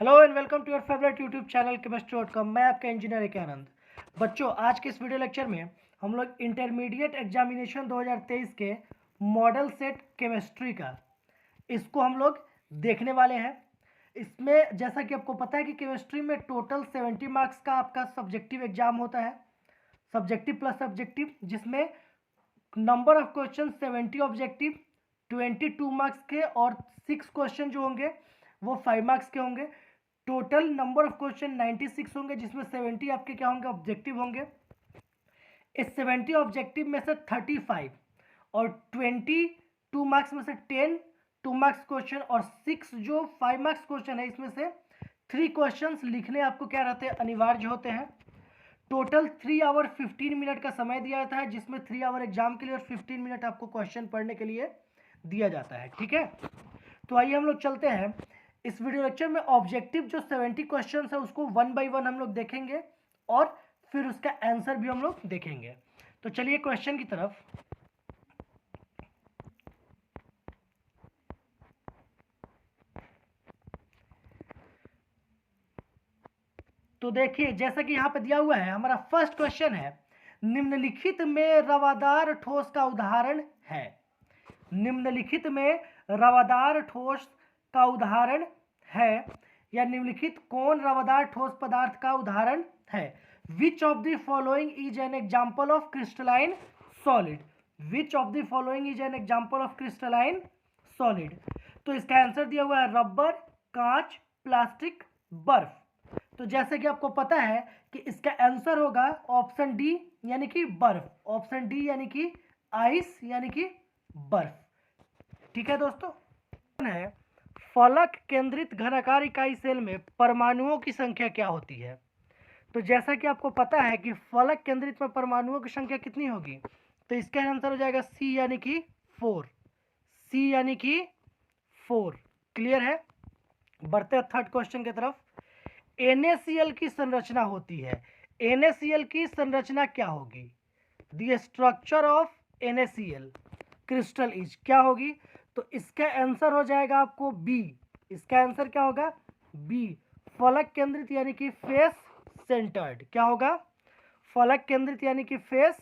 Hello and welcome to your favourite YouTube channel chemistry dot com. मैं आपका engineer A के आनंद। बच्चों, आज के इस वीडियो लेक्चर में हम लोग इंटरमीडिएट एग्जामिनेशन 2023 के मॉडल सेट केमिस्ट्री का इसको हम लोग देखने वाले हैं। इसमें जैसा कि आपको पता है कि केमिस्ट्री में टोटल 70 मार्क्स का आपका सब्जेक्टिव एग्जाम होता है, सब्जेक्टिव प्लस सब्जेक्टिव, जिसमें number of question 70 objective 22 marks के और 6 क्वेश्चन जो होंगे वो 5 मार्क्स के होंगे। टोटल नंबर ऑफ क्वेश्चन 96 होंगे, जिसमें 70 आपके क्या होंगे, ऑब्जेक्टिव होंगे। इस 70 ऑब्जेक्टिव में से 35 और 22 मार्क्स में से 10 2 मार्क्स क्वेश्चन और 6 जो 5 मार्क्स क्वेश्चन है, इसमें से 3 क्वेश्चंस लिखने आपको क्या रहते हैं, अनिवार्य होते हैं। टोटल 3 आवर 15 मिनट का समय दिया जाता है, जिसमें 3 आवर एग्जाम के लिए और 15 मिनट आपको क्वेश्चन पढ़ने के लिए दिया जाता है। ठीक है, तो आइए हम लोग चलते हैं इस वीडियो लेक्चर में। ऑब्जेक्टिव जो 70 क्वेश्चंस है उसको 1 बाय 1 हम लोग देखेंगे और फिर उसका आंसर भी हम लोग देखेंगे। तो चलिए क्वेश्चन की तरफ। तो देखिए, जैसा कि यहाँ पे दिया हुआ है, हमारा फर्स्ट क्वेश्चन है, निम्नलिखित में रवादार ठोस का उदाहरण है। निम्नलिखित में रवादार ठोस का उदाहरण है, या निम्नलिखित कौन रवादार ठोस पदार्थ का उदाहरण है। विच of the following is an example of crystalline solid. Which of the following is an example of crystalline solid. तो इसका आंसर दिया हुआ है रबर, कांच, प्लास्टिक, बर्फ। तो जैसे कि आपको पता है कि इसका आंसर होगा ऑप्शन डी, यानी कि बर्फ। ऑप्शन डी यानी कि आइस, यानी कि बर्फ। ठीक है दोस्तों, है फलक केंद्रित घनाकार इकाई सेल में परमाणुओं की संख्या क्या होती है। तो जैसा कि आपको पता है कि फलक केंद्रित में परमाणुओं की संख्या कितनी होगी, तो इसका आंसर हो जाएगा सी यानी कि 4। सी यानी कि 4। क्लियर है। बढ़ते हैं थर्ड क्वेश्चन की तरफ। NaCl की संरचना होती है। NaCl की संरचना क्या होगी। The structure of NaCl crystal is क्या होगी। तो इसका आंसर हो जाएगा आपको बी। इसका आंसर क्या होगा, बी, फलक केंद्रित यानी कि फेस सेंटर्ड। क्या होगा, फलक केंद्रित यानी कि फेस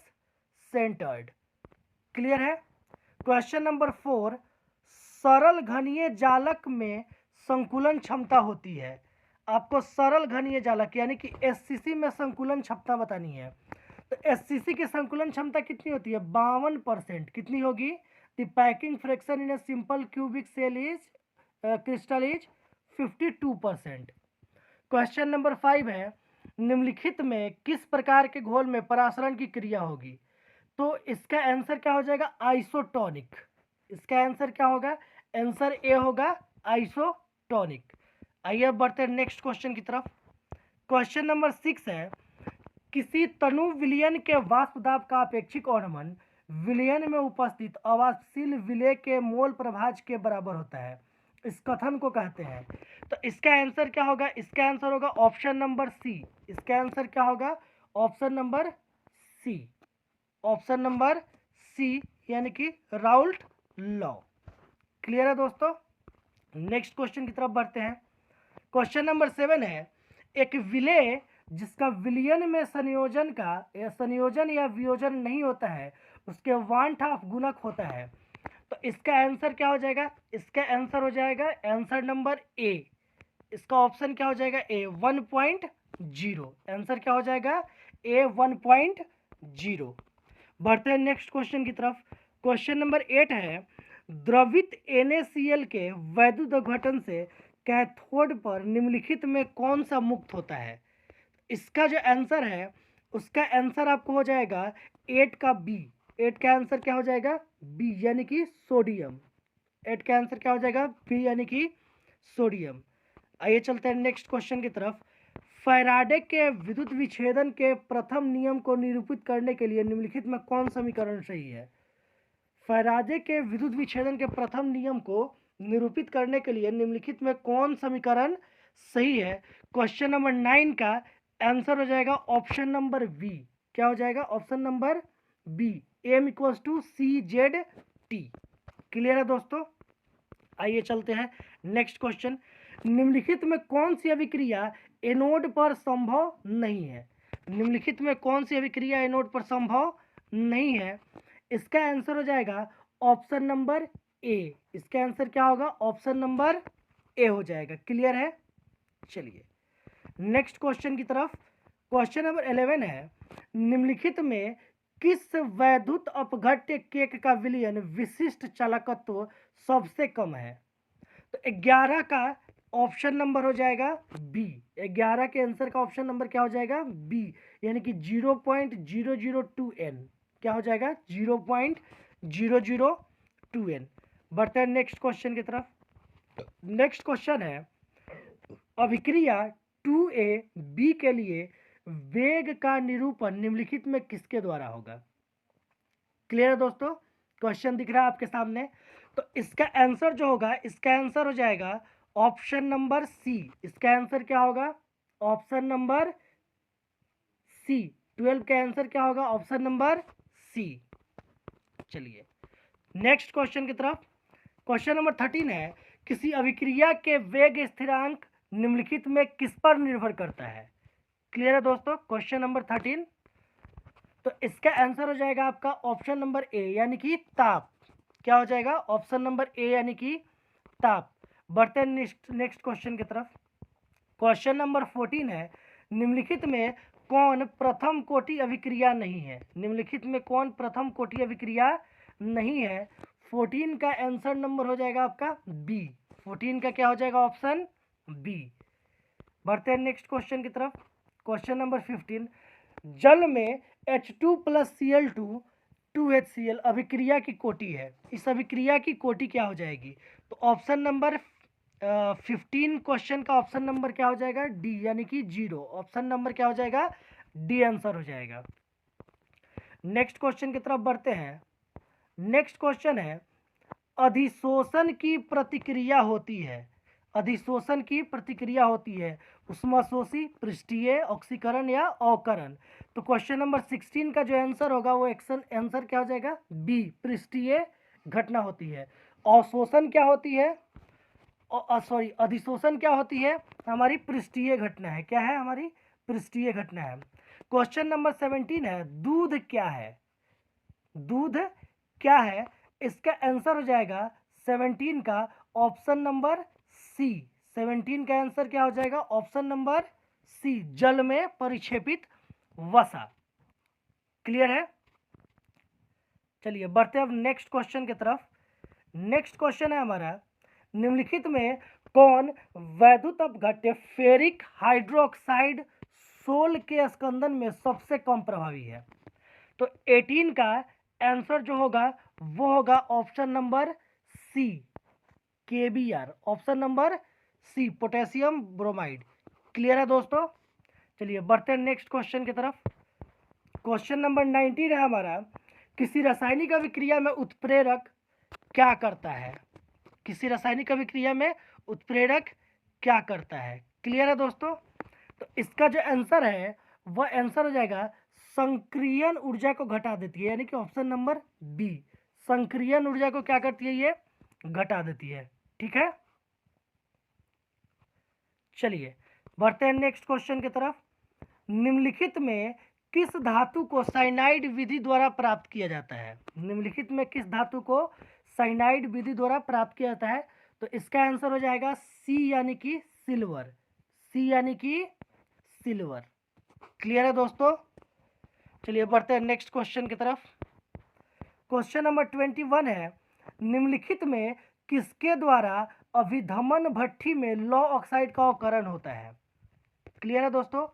सेंटर्ड। क्लियर है। क्वेश्चन नंबर 4, सरल घनीय जालक में संकुलन क्षमता होती है। आपको सरल घनीय जालक यानी कि SCC में संकुलन क्षमता बतानी है। तो SCC की संकुलन क्षमता कितनी होती है, 52%। कितनी होगी, the packing fraction in a simple cubic cell is crystal is 52%। Question number 5 है, निम्नलिखित में किस प्रकार के घोल में परासरण की क्रिया होगी। तो इसका आंसर क्या हो जाएगा, आइसोटोनिक। इसका आंसर क्या होगा, आंसर ए होगा आइसोटोनिक। आइए बढ़ते हैं नेक्स्ट क्वेश्चन की तरफ। क्वेश्चन नंबर 6 है, किसी तनु विलयन के वाष्प दाब का अपेक्षिक औष्णन विलयन में उपस्थित अवाष्पशील विलेय के मोल प्रभाज के बराबर होता है। इस कथन को कहते हैं। तो इसका आंसर क्या होगा, इसका आंसर होगा ऑप्शन नंबर सी। इसका आंसर क्या होगा, option number C. Option number C यानी कि राउल्ट लॉ। क्लियर है दोस्तों। नेक्स्ट क्वेश्चन की तरफ बढ़ते हैं। क्वेश्चन नंबर 7 है, एक विलेय जिसका विलयन में संयोजन या वियोजन नहीं होता है उसके वान हाफ गुणक होता है। तो इसका आंसर क्या हो जाएगा, इसका आंसर हो जाएगा आंसर नंबर ए। इसका ऑप्शन क्या हो जाएगा, ए 1.0। आंसर क्या हो जाएगा, ए 1.0। बढ़ते हैं नेक्स्ट क्वेश्चन की तरफ। क्वेश्चन नंबर 8 है, द्रवित NaCl के वैद्युत अपघटन से कैथोड पर निम्नलिखित में कौन सा मुक्त होता है। इसका जो आंसर है उसका आंसर आपको हो जाएगा 8 का बी। 8 का आंसर क्या हो जाएगा, बी यानी कि सोडियम। 8 का आंसर क्या हो जाएगा, बी यानी कि सोडियम। आइए चलते हैं नेक्स्ट क्वेश्चन की तरफ। फैराडे के विद्युत विच्छेदन के प्रथम नियम को निरूपित करने के लिए निम्नलिखित में कौन समीकरण सही है। फैराडे के विद्युत विच्छेदन के प्रथम नियम को निरूपित करने के लिए निम्नलिखित में कौन समीकरण सही है। क्वेश्चन नंबर 9 का आंसर हो जाएगा ऑप्शन नंबर बी। क्या हो जाएगा, option number B, M = CZT। Clear है दोस्तों। आइए चलते हैं नेक्स्ट क्वेश्चन। निम्नलिखित में कौन सी अभिक्रिया एनोड पर संभव नहीं है? निम्नलिखित में कौन सी अभिक्रिया एनोड पर संभव नहीं है? इसका आंसर हो जाएगा ऑप्शन नंबर ए। इसका आंसर क्या होगा? ऑप्शन नंबर ए हो जाएगा। क्लियर है? चलिए नेक्स्ट क्वेश्चन की तरफ। क्वेश्चन नंबर 11 है, निम्नलिखित में किस वैद्युत अपघट्य केक का विलयन विशिष्ट चालकत्व सबसे कम है? तो 11 का ऑप्शन नंबर हो जाएगा बी। 11 के आंसर का ऑप्शन नंबर क्या हो जाएगा? बी, यानी कि 0.002 n। क्या हो जाएगा? 0.002 n। बढ़ते हैं नेक्स्ट क्वेश्चन की तरफ। नेक्स्ट क्वेश्चन है, अभिक्रिया 2a b के लिए वेग का निरूपण निम्नलिखित में किसके द्वारा होगा? क्लियर है दोस्तों? क्वेश्चन दिख रहा है आपके सामने। तो इसका आंसर जो होगा, इसका आंसर हो जाएगा ऑप्शन नंबर सी। इसका आंसर क्या होगा? ऑप्शन नंबर सी। 12 का आंसर क्या होगा? Option number C. चलिए नेक्स्ट क्वेश्चन की तरफ। क्वेश्चन नंबर 13 है, किसी अभिक्रिया के वेग स्थिरांक निम्नलिखित में किस पर निर्भर करता है? क्लियर है दोस्तों? Question number 13। तो इसका आंसर हो जाएगा आपका ऑप्शन नंबर ए, यानी कि ताप। क्या हो जाएगा? ऑप्शन नंबर ए, यानी कि ताप। बढ़ते हैं नेक्स्ट क्वेश्चन की तरफ। क्वेश्चन नंबर 14 है, निम्नलिखित में कौन प्रथम कोटि अभिक्रिया नहीं है? निम्नलिखित में कौन प्रथम कोटि अभिक्रिया नहीं है? 14 का आंसर नंबर हो जाएगा आपका बी। 14 का क्या हो जाएगा? Option B. बढ़ते हैं नेक्स्ट क्वेश्चन की तरफ। क्वेश्चन नंबर 15, जल में H2 + Cl2 2HCl अभिक्रिया की कोटि है। इस अभिक्रिया की कोटि क्या हो जाएगी? तो ऑप्शन नंबर 15 क्वेश्चन का ऑप्शन नंबर क्या हो जाएगा? डी, यानी कि 0। ऑप्शन नंबर क्या हो जाएगा? डी आंसर हो जाएगा। नेक्स्ट क्वेश्चन की तरफ बढ़ते हैं। नेक्स्ट क्वेश्चन है, अधिशोषण की प्रतिक्रिया होती है। अधिशोषण की प्रतिक्रिया होती है उष्माशोषी, पृष्ठीय, ऑक्सीकरण या अवकरण। तो क्वेश्चन नंबर 16 का जो आंसर होगा वो आंसर क्या हो जाएगा? बी, पृष्ठीय घटना होती है। अवशोषण क्या होती है? सॉरी, अधिशोषण क्या होती है? हमारी पृष्ठीय घटना है। क्या है? हमारी पृष्ठीय घटना है। क्वेश्चन नंबर 17 है, दूध क्या है? दूध क्या है? इसका आंसर हो जाएगा 17 का ऑप्शन नंबर सी। 17 का आंसर क्या हो जाएगा? ऑप्शन नंबर सी, जल में परिक्षेपित वसा। क्लियर है? चलिए बढ़ते हैं अब नेक्स्ट क्वेश्चन की तरफ। नेक्स्ट क्वेश्चन है हमारा, निम्नलिखित में कौन वैद्युत अपघट्य फेरिक हाइड्रोक्साइड सोल के स्कंदन में सबसे कम प्रभावी है? तो 18 का आंसर जो होगा वो होगा option number C, KBr। Option number C, potassium bromide. Clear है दोस्तों? चलिए बढ़ते हैं नेक्स्ट क्वेश्चन की तरफ। क्वेश्चन नंबर 19 है हमारा, किसी रासायनिक अभिक्रिया में उत्प्रेरक क्या करता है? किसी रासायनिक अभिक्रिया में उत्प्रेरक क्या करता है? क्लियर है दोस्तों? तो इसका जो आंसर है वह आंसर हो जाएगा संक्रियन ऊर्जा को घटा देती है, यानी कि ऑप्शन नंबर बी, संक्रियन ऊर्जा को क्या करती है? ये घटा देती है। ठीक है? चलिए बढ़ते हैं नेक्स्ट क्वेश्चन की तरफ। निम्नलिखित में किस धातु को साइनाइड विधि द्वारा प्राप्त किया जाता है? निम्नलिखित में किस धातु को साइनाइड विधि द्वारा प्राप्त किया जाता है? तो इसका आंसर हो जाएगा सी, यानी कि सिल्वर। सी, यानी कि सिल्वर। क्लियर है दोस्तों? चलिए बढ़ते हैं नेक्स्ट क्वेश्चन की तरफ। क्वेश्चन नंबर 21 है, निम्नलिखित में किसके द्वारा अभिधमन भट्ठी में लौ ऑक्साइड का अवकरण होता है? क्लियर है दोस्तों?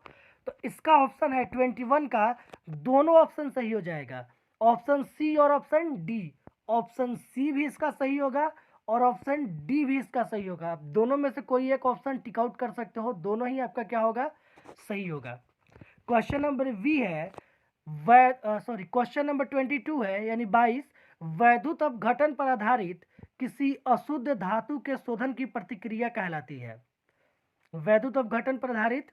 तो इसका ऑप्शन है 21 का, दोनों ऑप्शन सही हो जाएगा, ऑप्शन सी और ऑप्शन डी। ऑप्शन सी भी इसका सही होगा और ऑप्शन डी भी इसका सही होगा। आप दोनों में से कोई एक ऑप्शन टिक आउट कर सकते हो, दोनों ही आपका क्या होगा? सही होगा। क्वेश्चन नंबर वी है, क्वेश्चन नंबर 22 है, यानी 22, वैद्युत अपघटन पर आधारित किसी अशुद्ध धातु के शोधन की प्रतिक्रिया कहलाती है? वैद्युत अपघटन पर आधारित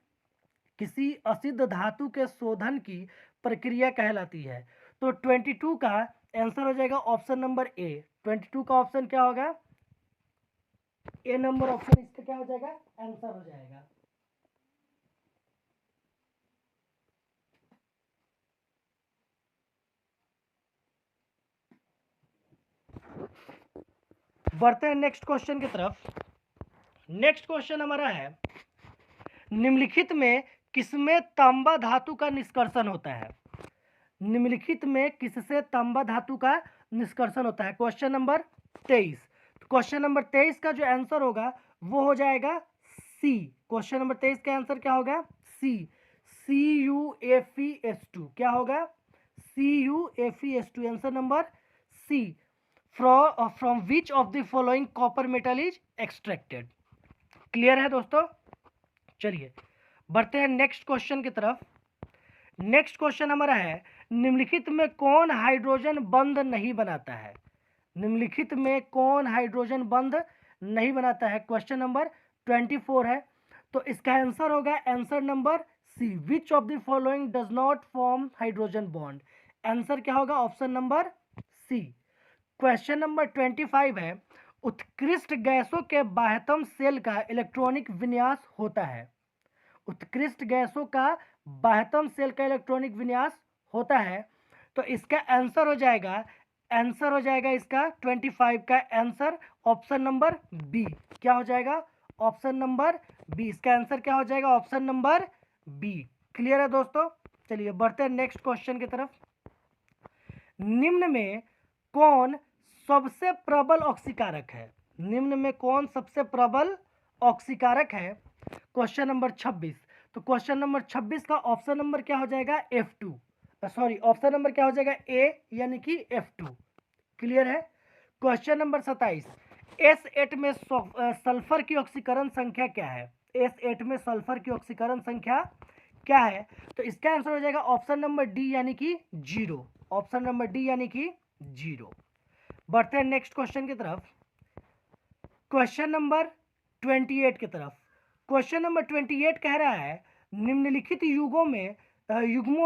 किसी अशुद्ध धातु के शोधन की प्रक्रिया कहलाती है। तो 22 का आंसर हो जाएगा ऑप्शन नंबर ए। 22 का ऑप्शन क्या होगा? ए नंबर ऑप्शन इसका क्या हो जाएगा, आंसर हो जाएगा। बढ़ते हैं नेक्स्ट क्वेश्चन की तरफ। नेक्स्ट क्वेश्चन हमारा है, निम्नलिखित में किसमें तांबा धातु का निष्कर्षण होता है। निम्नलिखित में किससे तांबा धातु का निष्कर्षण होता है, क्वेश्चन नंबर 23। क्वेश्चन नंबर 23 का जो आंसर होगा वो हो जाएगा सी। क्वेश्चन नंबर 23 का आंसर क्या होगा, सी, CuFeS2। क्या होगा, CuFeS2, answer number C. From which of the following copper metal is extracted. Clear है दोस्तों। चलिए बढ़ते हैं नेक्स्ट क्वेश्चन की तरफ। नेक्स्ट क्वेश्चन हमारा है, निम्नलिखित में कौन हाइड्रोजन बंध नहीं बनाता है। निम्नलिखित में कौन हाइड्रोजन बंध नहीं बनाता है, क्वेश्चन नंबर 24 है। तो इसका आंसर होगा answer number C, which of the following does not form hydrogen bond. Answer क्या होगा, option number C. Question number 25 है, उत्कृष्ट गैसों के बाह्यतम सेल का इलेक्ट्रॉनिक विन्यास होता है। उत्कृष्ट गैसों का बाह्यतम सेल का इलेक्ट्रॉनिक विन्यास होता है। तो इसका आंसर हो जाएगा, आंसर हो जाएगा इसका 25 का आंसर ऑप्शन नंबर बी। क्या हो जाएगा, ऑप्शन नंबर बी। इसका आंसर क्या हो जाएगा, ऑप्शन नंबर बी। क्लियर है दोस्तों। चलिए बढ़ते हैं नेक्स्ट क्वेश्चन की तरफ। निम्न में कौन सबसे प्रबल ऑक्सीकारक है। निम्न में कौन सबसे प्रबल ऑक्सीकारक है, क्वेश्चन नंबर 26। तो क्वेश्चन नंबर 26 का ऑप्शन नंबर क्या हो जाएगा, F2। सॉरी, ऑप्शन नंबर क्या हो जाएगा, ए यानी कि F2। क्लियर है। क्वेश्चन नंबर 27, S8 में सल्फर की ऑक्सीकरण संख्या क्या है। S8 में सल्फर की ऑक्सीकरण संख्या क्या है। तो इसका आंसर हो जाएगा ऑप्शन नंबर डी यानी कि 0। ऑप्शन नंबर डी यानी कि 0। बढ़ते हैं नेक्स्ट क्वेश्चन की तरफ, क्वेश्चन नंबर 28 की तरफ। क्वेश्चन नंबर 28 कह रहा है, निम्नलिखित युग्मों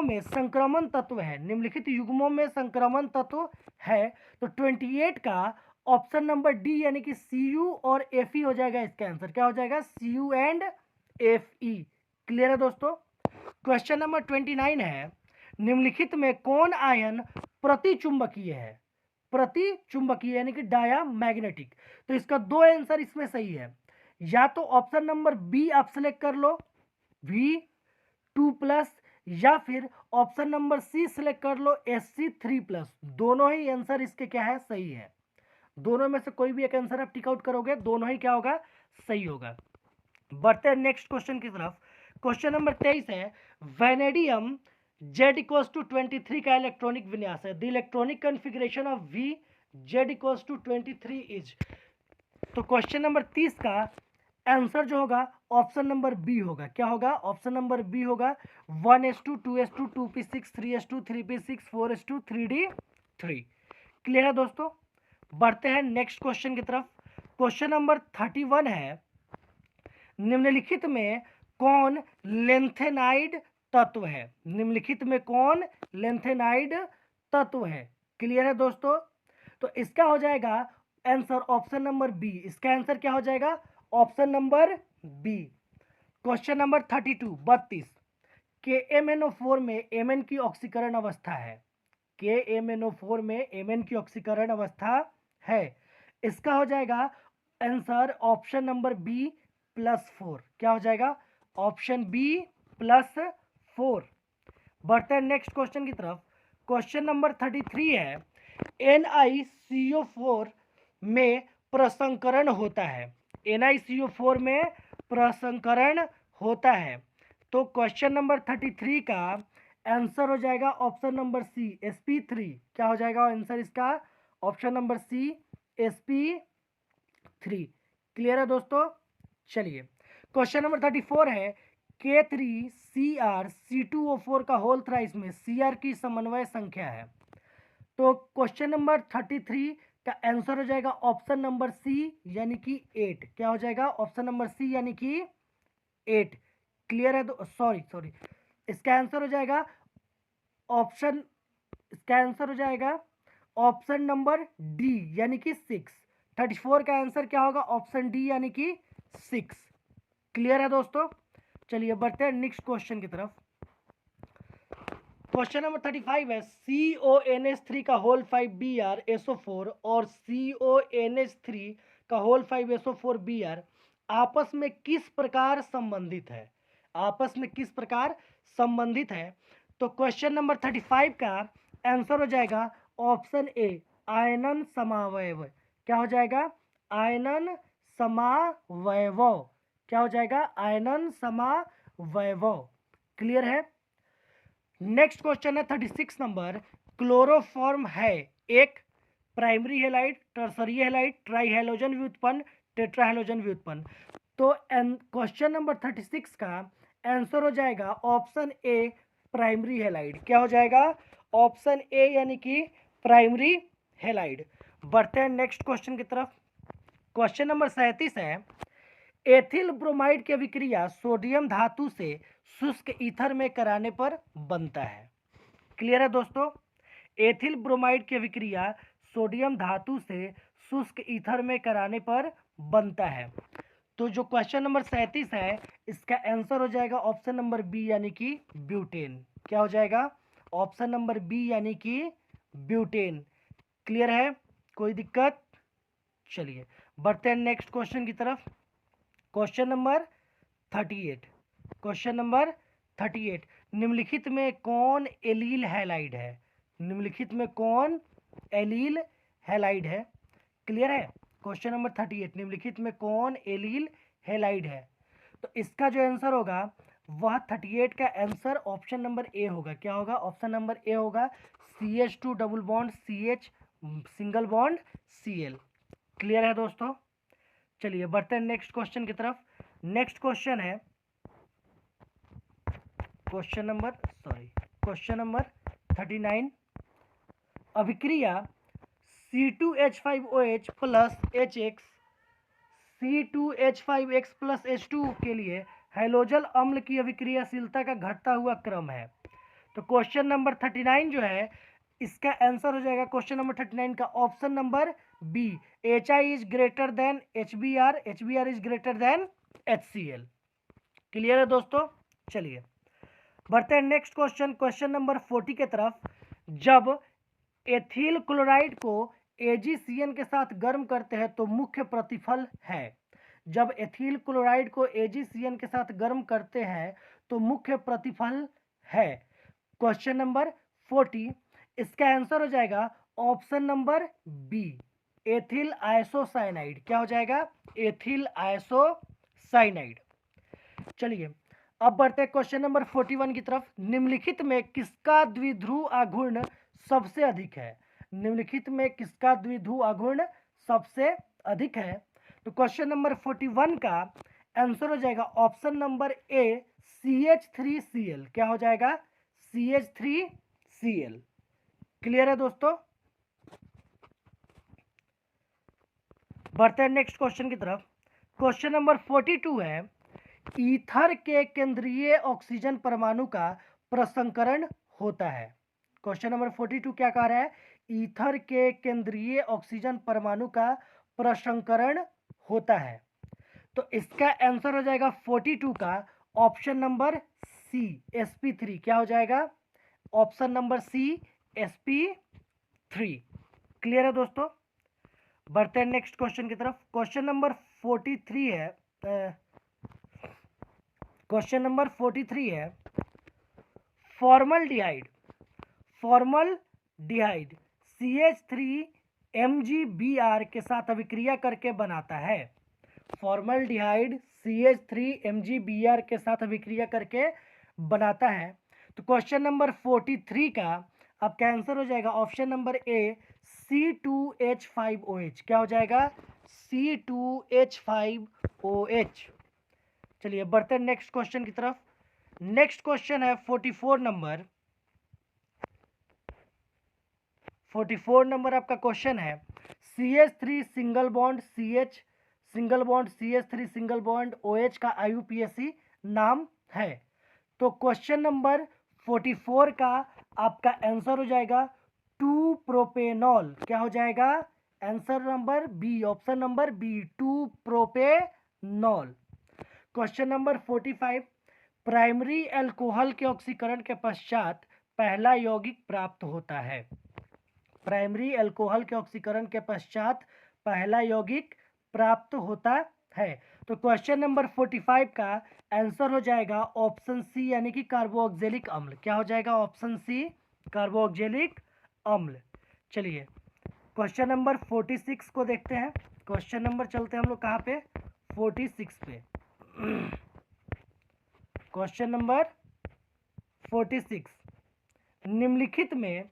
में संक्रमण तत्व है। निम्नलिखित युग्मों में संक्रमण तत्व है। तो 28 का ऑप्शन नंबर डी यानी कि Cu और Fe हो जाएगा। इसका आंसर क्या हो जाएगा, Cu एंड Fe। क्लियर है दोस्तों। क्वेश्चन नंबर 29 है, निम्नलिखित में कौन आयन प्रतिचुंबकीय है। प्रतिचुंबकीय यानी कि डायामैग्नेटिक। तो इसका दो आंसर इसमें सही है, या तो ऑप्शन नंबर बी आप सेलेक्ट कर लो V2+, या फिर ऑप्शन नंबर सी सिलेक्ट कर लो Sc3+। दोनों ही आंसर इसके क्या है, सही है। दोनों में से कोई भी एक आंसर आप टिक आउट करोगे, दोनों ही क्या होगा, सही होगा। बढ़ते हैं नेक्स्ट क्वेश्चन की तरफ। क्वेश्चन नंबर 23 है, वेनेडियम Z=23 का इलेक्ट्रॉनिक विन्यास है। The electronic configuration of V Z=23 is. तो क्वेश्चन नंबर 30 का आंसर जो होगा ऑप्शन नंबर बी होगा। क्या होगा, ऑप्शन नंबर बी होगा 1s2 2s2 2p6 3s2 3p6 4s2 3d3। Clear है दोस्तों। बढ़ते हैं नेक्स्ट क्वेश्चन की तरफ। क्वेश्चन नंबर 31 है, निम्नलिखित में कौन लेंथेनाइड तत्व है। निम्नलिखित में कौन लेंथेनाइड तत्व है। क्लियर है दोस्तों। तो इसका हो जाएगा आंसर ऑप्शन नंबर बी। इसका आंसर क्या हो जाएगा, option number B. Question number 32 KMnO4 में Mn की ऑक्सीकरण अवस्था है। KMnO4 में Mn की ऑक्सीकरण अवस्था है। इसका हो जाएगा आंसर ऑप्शन नंबर बी +4। क्या हो जाएगा, ऑप्शन बी +4। बढ़ते हैं नेक्स्ट क्वेश्चन की तरफ। क्वेश्चन नंबर 33 है, NiCO4 में प्रसंकरण होता है। NiCO4 में प्रसंकरण होता है। तो क्वेश्चन नंबर 33 का आंसर हो जाएगा ऑप्शन नंबर सी Sp3। क्या हो जाएगा आंसर इसका, ऑप्शन नंबर सी Sp3। क्लियर है दोस्तों। चलिए क्वेश्चन नंबर 34 है, K3CrC2O4 का होल थ्राइस में Cr की समन्वय संख्या है। तो क्वेश्चन नंबर 33 का आंसर हो जाएगा ऑप्शन नंबर सी यानी कि 8। क्या हो जाएगा, ऑप्शन नंबर सी यानी कि 8। क्लियर है, सॉरी इसका आंसर हो जाएगा इसका आंसर हो जाएगा ऑप्शन नंबर डी यानी कि 6। 34 का आंसर क्या होगा? ऑप्शन डी यानी कि 6। क्लियर है दोस्तों? चलिए बढ़ते हैं नेक्स्ट क्वेश्चन की तरफ। क्वेश्चन नंबर 35 है CONH3 का होल 5Br और CONH3 का होल 5SO4Br आपस में किस प्रकार संबंधित है? आपस में किस प्रकार संबंधित है? तो क्वेश्चन नंबर 35 का आंसर हो जाएगा ऑप्शन ए, आयनन समावयव। क्या हो जाएगा? आयनन समावयव। क्या हो जाएगा? आयनन समावयव। क्लियर है? नेक्स्ट क्वेश्चन है 36 नंबर। क्लोरोफॉर्म है एक primary halide, tertiary halide, try halogen व्युत्पन्न, टेट्रा हेलोजन व्युत्पन्न। तो क्वेश्चन नंबर 36 का आंसर हो जाएगा ऑप्शन ए, प्राइमरी हेलाइड। क्या हो जाएगा? ऑप्शन ए यानी कि प्राइमरी हेलाइड। बढ़ते हैं नेक्स्ट क्वेश्चन की तरफ। क्वेश्चन नंबर 37 है एथिल ब्रोमाइड की अभिक्रिया सोडियम धातु से शुष्क ईथर में कराने पर बनता है। क्लियर है दोस्तों? एथिल ब्रोमाइड की अभिक्रिया सोडियम धातु से शुष्क ईथर में कराने पर बनता है। तो जो क्वेश्चन नंबर 37 है इसका आंसर हो जाएगा ऑप्शन नंबर बी यानी कि ब्यूटेन। क्या हो जाएगा? ऑप्शन नंबर बी यानी कि ब्यूटेन। क्लियर है? कोई दिक्कत? चलिए बढ़ते हैं नेक्स्ट क्वेश्चन की तरफ। Question number 38। क्वेश्चन नंबर 38, निम्नलिखित में कौन एलील हैलाइड है? निम्नलिखित में कौन एलील हैलाइड है? क्लियर है? क्वेश्चन नंबर 38, निम्नलिखित में कौन एलील हैलाइड है? तो इसका जो आंसर होगा वह 38 का आंसर ऑप्शन नंबर ए होगा। क्या होगा? ऑप्शन नंबर ए होगा, CH2 double bond CH single bond Cl। Clear है दोस्तों? चलिए बढ़ते हैं नेक्स्ट क्वेश्चन की तरफ। नेक्स्ट क्वेश्चन है क्वेश्चन नंबर 39। अभिक्रिया C2H5OH plus HX C2H5X plus H2 के लिए हैलोजल अम्ल की अभिक्रियाशीलता का घटता हुआ क्रम है। तो क्वेश्चन नंबर 39 जो है इसका आंसर हो जाएगा क्वेश्चन नंबर 39 का option number B, HI is greater than HBr, HBr is greater than HCl। Clear है दोस्तों? चलिए बढ़ते हैं नेक्स्ट क्वेश्चन, क्वेश्चन नंबर 40 के तरफ। जब एथिल क्लोराइड को AgCN के साथ गर्म करते हैं तो मुख्य प्रतिफल है। जब एथिल क्लोराइड को AgCN के साथ गर्म करते हैं तो मुख्य प्रतिफल है। क्वेश्चन नंबर 40, इसका आंसर हो जाएगा option number B, ethyl isocyanide. क्या हो जाएगा? Ethyl isocyanide. चलिए अब बढ़ते हैं क्वेश्चन नंबर 41 की तरफ। निम्नलिखित में किसका द्विध्रुव आघूर्ण सबसे अधिक है? निम्नलिखित में किसका द्विध्रुव आघूर्ण सबसे अधिक है? तो क्वेश्चन नंबर 41 का आंसर हो जाएगा ऑप्शन नंबर ए, CH3Cl। क्या हो जाएगा? CH3Cl। क्लियर है दोस्तों? बढ़ते हैं नेक्स्ट क्वेश्चन की तरफ। क्वेश्चन नंबर 42 है ईथर के केंद्रीय ऑक्सीजन परमाणु का प्रसंकरण होता है। क्वेश्चन नंबर 42 क्या कह रहा है? ईथर के केंद्रीय ऑक्सीजन परमाणु का प्रसंकरण होता है। तो इसका आंसर हो जाएगा 42 का ऑप्शन नंबर सी, sp3। क्या हो जाएगा? ऑप्शन नंबर सी, sp3। क्लियर है दोस्तों? बढ़ते हैं नेक्स्ट क्वेश्चन की तरफ। क्वेश्चन नंबर 43 है क्वेश्चन नंबर 43 है फॉर्मलडिहाइड CH3MgBr के साथ अभिक्रिया करके बनाता है। फॉर्मलडिहाइड CH3MgBr के साथ अभिक्रिया करके बनाता है। तो क्वेश्चन नंबर 43 का आपका आंसर हो जाएगा ऑप्शन नंबर ए, C2H5OH। क्या हो जाएगा? C2H5OH। चलिए बढ़ते हैं नेक्स्ट क्वेश्चन की तरफ। नेक्स्ट क्वेश्चन है 44 नंबर। 44 नंबर आपका क्वेश्चन है CH3 single bond CH single bond CH3 single bond OH का IUPAC नाम है। तो क्वेश्चन नंबर 44 का आपका आंसर हो जाएगा 2 प्रोपेनॉल। क्या हो जाएगा? Answer number B, option number B, 2 propanol. Question number 45, primary alcohol के ऑक्सीकरण के पश्चात पहला यौगिक प्राप्त होता है। प्राइमरी अल्कोहल के ऑक्सीकरण के पश्चात पहला यौगिक प्राप्त होता है। तो क्वेश्चन नंबर 45 का आंसर हो जाएगा ऑप्शन सी, यानी कि कार्बोक्जिलिक अम्ल। क्या हो जाएगा? ऑप्शन सी, कार्बोक्जिलिक अम्ल। चलिए क्वेश्चन नंबर 46 को देखते हैं। क्वेश्चन नंबर चलते हैं हम लोग कहाँ पे? 46 पे। क्वेश्चन नंबर 46, निम्नलिखित में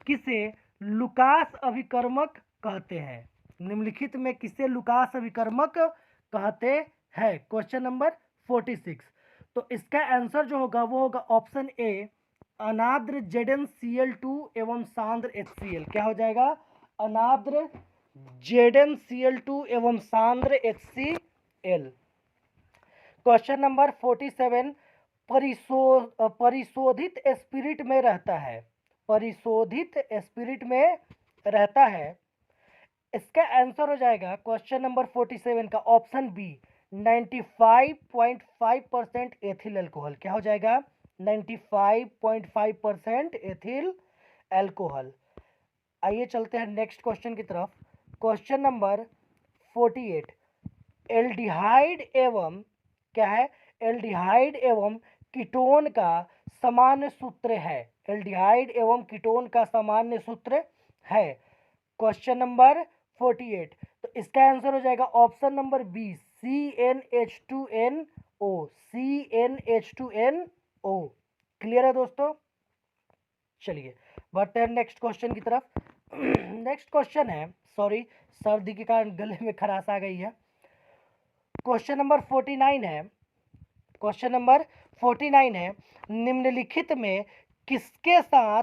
किसे लुकास अभिकर्मक कहते हैं? निम्नलिखित में किसे लुकास अभिकर्मक कहते हैं? Question number 46। तो इसका आंसर जो होगा वो होगा ऑप्शन ए, अनाद्र ZnCl2 एवं सांद्र HCl। क्या हो जाएगा? अनाद्र ZnCl2 एवं सांद्र HCl। क्वेश्चन नंबर 47, परिशोधित स्पिरिट में रहता है। परिशोधित स्पिरिट में रहता है। इसका आंसर हो जाएगा क्वेश्चन नंबर 47 का ऑप्शन बी, 95.5% एथिल अल्कोहल। क्या हो जाएगा? 95.5% एथिल अल्कोहल। आइए चलते हैं नेक्स्ट क्वेश्चन की तरफ। क्वेश्चन नंबर 48, एल्डिहाइड एवं क्या है? एल्डिहाइड एवं कीटोन का सामान्य सूत्र है। एल्डिहाइड एवं कीटोन का सामान्य सूत्र है। क्वेश्चन नंबर 48, तो इसका आंसर हो जाएगा option number B, CnH2nO। CnH2nO। Clear है दोस्तों? चलिए बढ़ते हैं नेक्स्ट क्वेश्चन की तरफ। नेक्स्ट क्वेश्चन है, सॉरी सर्दी के कारण गले में खराश आ गई है। क्वेश्चन नंबर 49 है। क्वेश्चन नंबर 49 है, निम्नलिखित में किसके साथ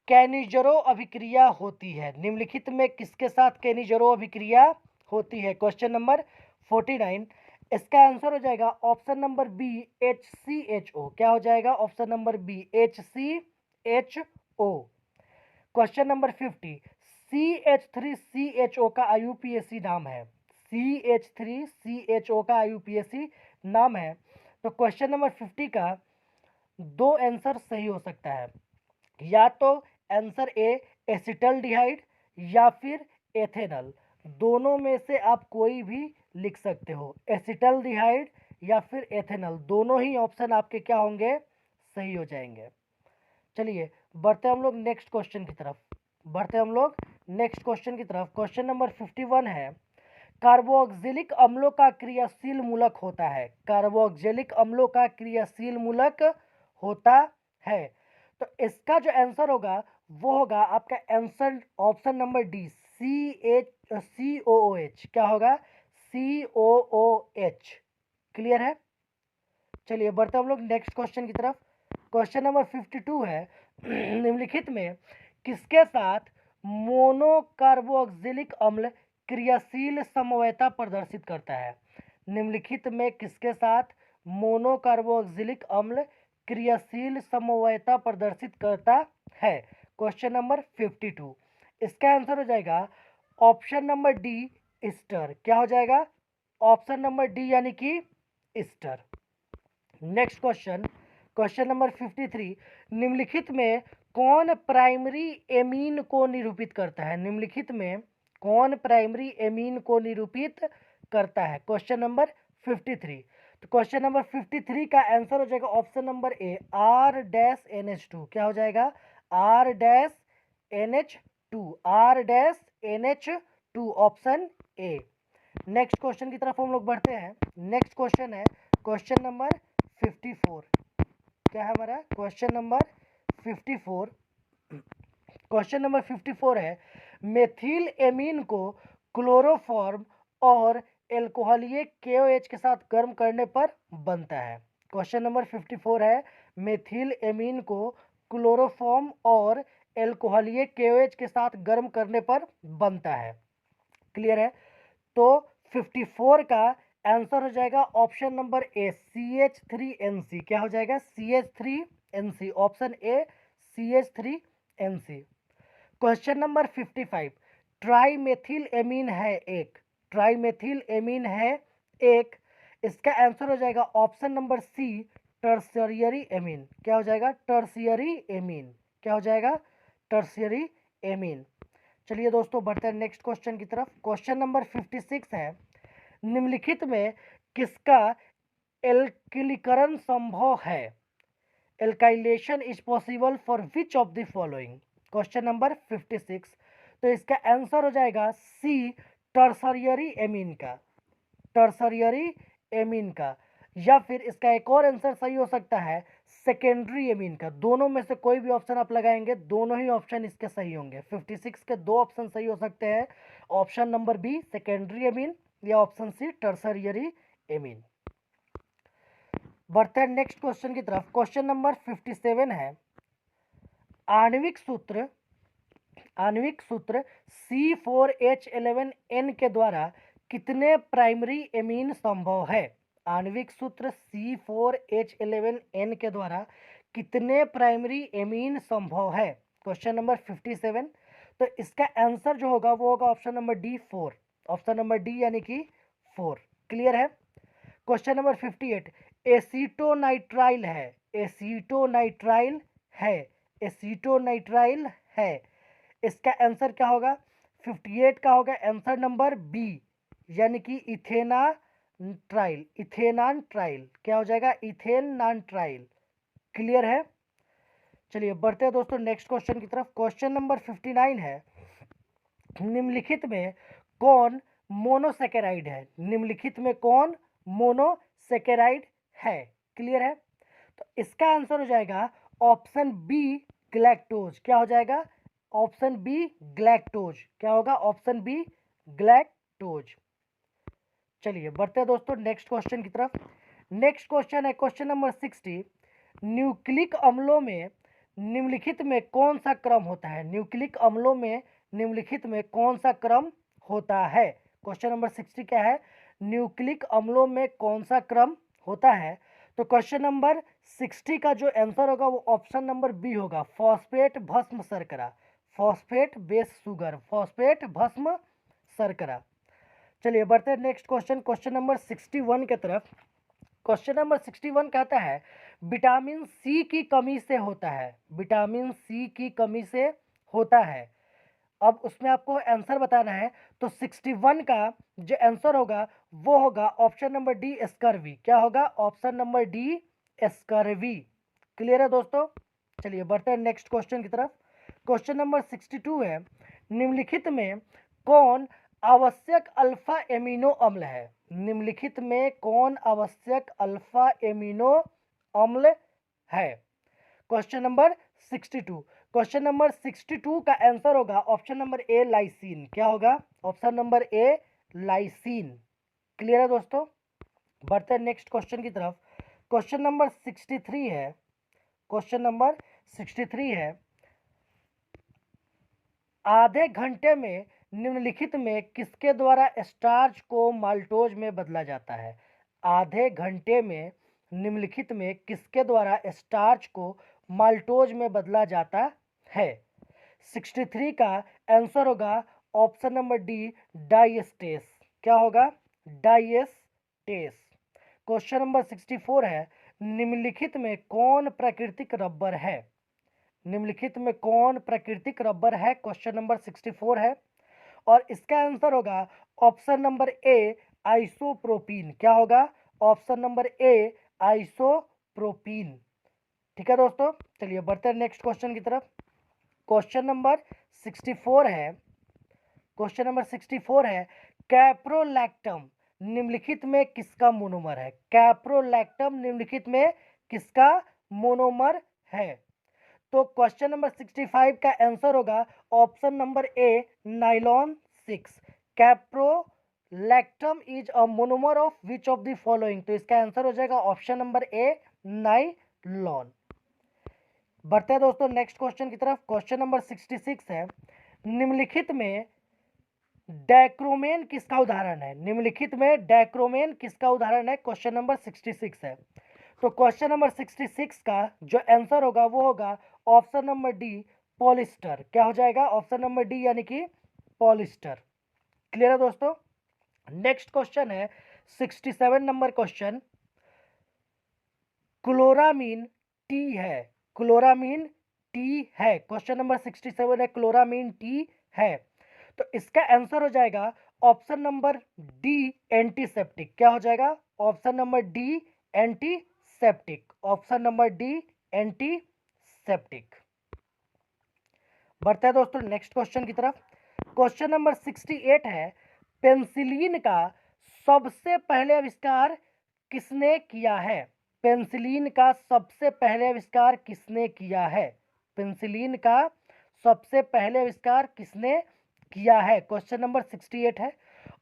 कैनिजरो अभिक्रिया होती है? निम्नलिखित में किसके साथ कैनिजरो अभिक्रिया होती है? क्वेश्चन नंबर 49, इसका आंसर हो जाएगा ऑप्शन नंबर बी, HCHO। क्या हो जाएगा? Option number B, HCHO। Question number 50, CH3CHO का IUPAC नाम है। CH3CHO का IUPAC नाम है। तो क्वेश्चन नंबर 50 का दो आंसर सही हो सकता है, या तो आंसर ए एसिटल्डिहाइड या फिर एथेनॉल। दोनों में से आप कोई भी लिख सकते हो, एसिटल्डिहाइड या फिर एथेनॉल, दोनों ही ऑप्शन आपके क्या होंगे? सही हो जाएंगे। चलिए बढ़ते हम लोग नेक्स्ट क्वेश्चन की तरफ। क्वेश्चन नंबर 51 है, कार्बोक्जिलिक अम्लों का क्रियाशील मूलक होता है। कार्बोक्जिलिक अम्लों का क्रियाशील मूलक होता है। तो इसका जो आंसर होगा वो होगा आपका answer option number D, COOH। क्या होगा? COOH। क्लियर है? चलिए बढ़ते हम लोग नेक्स्ट क्वेश्चन की तरफ। क्वेश्चन नंबर 52 है, निम्नलिखित में किसके साथ मोनोकार्बोक्जिलिक अम्ल क्रियाशील समवयता प्रदर्शित करता है? निम्नलिखित में किसके साथ मोनोकार्बोक्जिलिक अम्ल क्रियाशील समवयता प्रदर्शित करता है? क्वेश्चन नंबर 52, इसका आंसर हो जाएगा ऑप्शन नंबर डी, ईस्टर। क्या हो जाएगा? ऑप्शन नंबर डी यानी कि ईस्टर। नेक्स्ट क्वेश्चन नंबर 53, निम्नलिखित में कौन प्राइमरी एमीन को निरूपित करता है? निम्नलिखित में कौन प्राइमरी एमीन को निरूपित करता है? Question number 53। तो क्वेश्चन नंबर 53 का आंसर हो जाएगा ऑप्शन नंबर ए, R-NH2। क्या हो जाएगा? R-NH2 option A. Next question की तरफ हम लोग बढ़ते हैं। नेक्स्ट क्वेश्चन है क्वेश्चन नंबर 54। क्या है हमारा? Question number 54। क्वेश्चन नंबर 54 है, मेथिल एमीन को क्लोरोफॉर्म और एल्कोहलीय KOH के साथ गर्म करने पर बनता है। क्वेश्चन नंबर 54 है, मेथिल एमीन को क्लोरोफॉर्म और एल्कोहलीय KOH के साथ गर्म करने पर बनता है। क्लियर है? तो 54 का आंसर हो जाएगा ऑप्शन नंबर ए, CH3NC। क्या हो जाएगा? CH3NC। Option A, CH3NC। Question number 55, trimethyl amine है एक, ट्राइमेथिल एमीन है एक। इसका आंसर हो जाएगा option number C, tertiary amine. क्या हो जाएगा? Tertiary amine. क्या हो जाएगा? Tertiary amine. चलिए दोस्तों बढ़ते हैं नेक्स्ट क्वेश्चन की तरफ। क्वेश्चन नंबर 56 है, निम्नलिखित में किसका एल्किलीकरण संभव है? Alkylation is possible for which of the following? Question number 56। तो इसका आंसर हो जाएगा सी, टर्शरियरी एमीन का, टर्शरियरी एमीन का। या फिर इसका एक और आंसर सही हो सकता है सेकेंडरी एमीन का। दोनों में से कोई भी ऑप्शन आप लगाएंगे, दोनों ही ऑप्शन इसके सही होंगे। 56 के दो ऑप्शन सही हो सकते हैं, option number B secondary amine या ऑप्शन सी टर्शरियरी एमीन। बढ़ते हैं नेक्स्ट क्वेश्चन की तरफ। क्वेश्चन नंबर 57 है, आणविक सूत्र C4H11N के द्वारा कितने प्राइमरी एमीन संभव है? आणविक सूत्र C4H11N के द्वारा कितने प्राइमरी एमीन संभव है? Question number 57। तो इसका आंसर जो होगा वो होगा option number D 4, option number D यानी कि 4। क्लियर है? क्वेश्चन नंबर 58, एसीटोनाइट्राइल है, एसीटोनाइट्राइल है, एसीटोनाइट्राइल है। इसका आंसर क्या होगा? 58 का होगा आंसर नंबर बी यानी कि इथेनाट्राइल, इथेनाट्राइल। क्या हो जाएगा? इथेनाट्राइल। क्लियर है? चलिए बढ़ते हैं दोस्तों नेक्स्ट क्वेश्चन की तरफ। क्वेश्चन नंबर 59 है, निम्नलिखित में कौन मोनोसेकेराइड है? निम्नलिखित में कौन मोनोसेकेराइड है? क्लियर है? तो इसका आंसर हो जाएगा ऑप्शन बी, ग्लैक्टोज। क्या हो जाएगा? Option B, galactose. क्या होगा? Option B, galactose. चलिए बढ़ते हैं दोस्तों नेक्स्ट क्वेश्चन की तरफ। नेक्स्ट क्वेश्चन है क्वेश्चन नंबर 60, न्यूक्लिक अम्लों में निम्नलिखित में कौन सा क्रम होता है? न्यूक्लिक अम्लों में निम्नलिखित में कौन सा क्रम होता है? क्वेश्चन नंबर 60 क्या है? न्यूक्लिक अम्लों में कौन सा क्रम होता है? तो क्वेश्चन नंबर 60 का जो आंसर होगा वो ऑप्शन नंबर बी होगा, फॉस्फेट भस्म शर्करा, फॉस्फेट बेस शुगर, फॉस्फेट भस्म शर्करा। चलिए बढ़ते हैं नेक्स्ट क्वेश्चन, क्वेश्चन नंबर 61 के तरफ। क्वेश्चन नंबर 61 कहता है विटामिन सी की कमी से होता है, विटामिन सी की कमी से होता है। अब उसमें आपको आंसर बताना है। तो 61 का जो आंसर होगा वो होगा ऑप्शन नंबर डी, स्कर्वी। क्या होगा? Option number D, scurvy. Clear है दोस्तों? चलिए बढ़ते हैं नेक्स्ट क्वेश्चन की तरफ। क्वेश्चन नंबर 62 है, निम्नलिखित में कौन आवश्यक अल्फा एमिनो अम्ल है? निम्नलिखित में कौन आवश्यक अल्फा एमिनो अम्ल है? Question number 62। क्वेश्चन नंबर 62 का आंसर होगा ऑप्शन नंबर ए, लाइसिन। क्या होगा? ऑप्शन नंबर ए, लाइसिन। क्लियर है दोस्तों? बढ़ते हैं नेक्स्ट क्वेश्चन की तरफ। क्वेश्चन नंबर 63 है, क्वेश्चन नंबर 63 है, आधे घंटे में निम्नलिखित में किसके द्वारा स्टार्च को माल्टोज में बदला जाता है? आधे घंटे में निम्नलिखित में किसके द्वारा स्टार्च को माल्टोज में बदला जाता है? 63 का आंसर होगा ऑप्शन नंबर डी, डाइएस्टेस। क्या होगा? डाइएस्टेस। क्वेश्चन नंबर 64 है, निम्नलिखित में कौन प्राकृतिक रबर है? निम्नलिखित में कौन प्राकृतिक रबर है? क्वेश्चन नंबर 64 है और इसका आंसर होगा ऑप्शन नंबर ए, आइसोप्रोपीन। क्या होगा? Option number A, isopropene. ठीक है दोस्तों? चलिए बढ़ते हैं नेक्स्ट क्वेश्चन की तरफ। क्वेश्चन नंबर 64 है, क्वेश्चन नंबर 64 है, कैप्रोलैक्टम निम्नलिखित में किसका मोनोमर है? कैप्रोलैक्टम निम्नलिखित में किसका मोनोमर है? तो क्वेश्चन नंबर 65 का आंसर होगा option number A, nylon 6। Caprolactam is a monomer of which of the following? तो इसका आंसर हो जाएगा ऑप्शन नंबर ए, नाइलॉन। बढ़ते हैं दोस्तों नेक्स्ट क्वेश्चन की तरफ। क्वेश्चन नंबर 66 है, निम्नलिखित में डाइक्रोमेन किसका उदाहरण है? निम्नलिखित में डाइक्रोमेन किसका उदाहरण है? क्वेश्चन नंबर 66 है। तो क्वेश्चन नंबर 66 का जो आंसर होगा वो होगा ऑप्शन नंबर डी, पॉलिस्टर। क्या हो जाएगा? ऑप्शन नंबर डी यानी कि पॉलिस्टर। क्लियर है दोस्तों। नेक्स्ट क्वेश्चन है 67 नंबर क्वेश्चन, क्लोरामीन टी है, क्लोरामीन टी है, क्वेश्चन नंबर 67 है, क्लोरामीन टी है। तो इसका आंसर हो जाएगा ऑप्शन नंबर डी, एंटीसेप्टिक। क्या हो जाएगा? Option number D, antiseptic. Option number D, antiseptic. बढ़ते हैं दोस्तों नेक्स्ट क्वेश्चन की तरफ। क्वेश्चन नंबर 68 है, पेंसिलिन का सबसे पहले आविष्कार किसने किया है? पेंसिलिन का सबसे पहले आविष्कार किसने किया है? पेंसिलिन का सबसे पहले आविष्कार किसने किया है? क्वेश्चन नंबर 68 है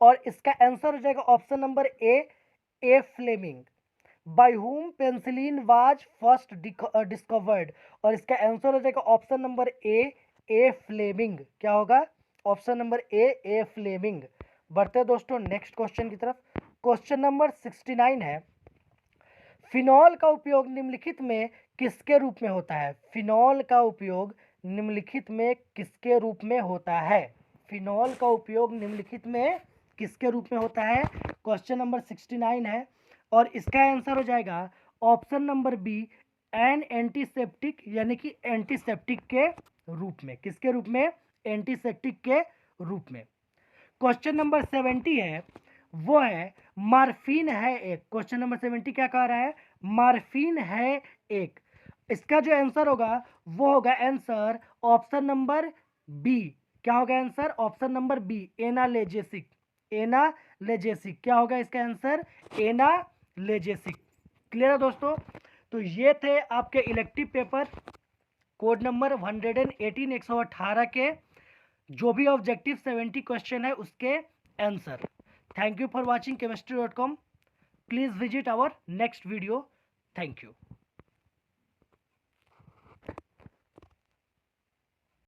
और इसका आंसर हो जाएगा option number A Fleming. By whom penicillin was first discovered, और इसका आंसर हो जाएगा ऑप्शन नंबर ए फ्लेमिंग। क्या होगा? Option number A Fleming. बढ़ते हैं दोस्तों नेक्स्ट क्वेश्चन की तरफ। क्वेश्चन नंबर 69 है, फिनॉल का उपयोग निम्नलिखित में किसके रूप में होता है? फिनॉल का उपयोग निम्नलिखित में किसके रूप में होता है? फिनॉल का उपयोग निम्नलिखित में किसके रूप में होता है? क्वेश्चन नंबर 69 है और इसका आंसर हो जाएगा option number B, an antiseptic, यानी कि एंटीसेप्टिक के रूप में। किसके रूप में? एंटीसेप्टिक के रूप में। क्वेश्चन नंबर 70 है, वो है मार्फिन है एक। क्वेश्चन नंबर 70 क्या कह रहा है? मार्फिन है एक। इसका जो आंसर होगा वो होगा आंसर ऑप्शन नंबर बी। क्या होगा answer? Option number B, analgesic. Analgesic. क्या होगा इसका आंसर? एनाल्जेसिक। क्लियर है दोस्तों। तो ये थे आपके इलेक्टिव पेपर कोड नंबर 118 118 के जो भी ऑब्जेक्टिव 70 क्वेश्चन है उसके answer. Thank you for watching chemistry.com. Please visit our next video. Thank you.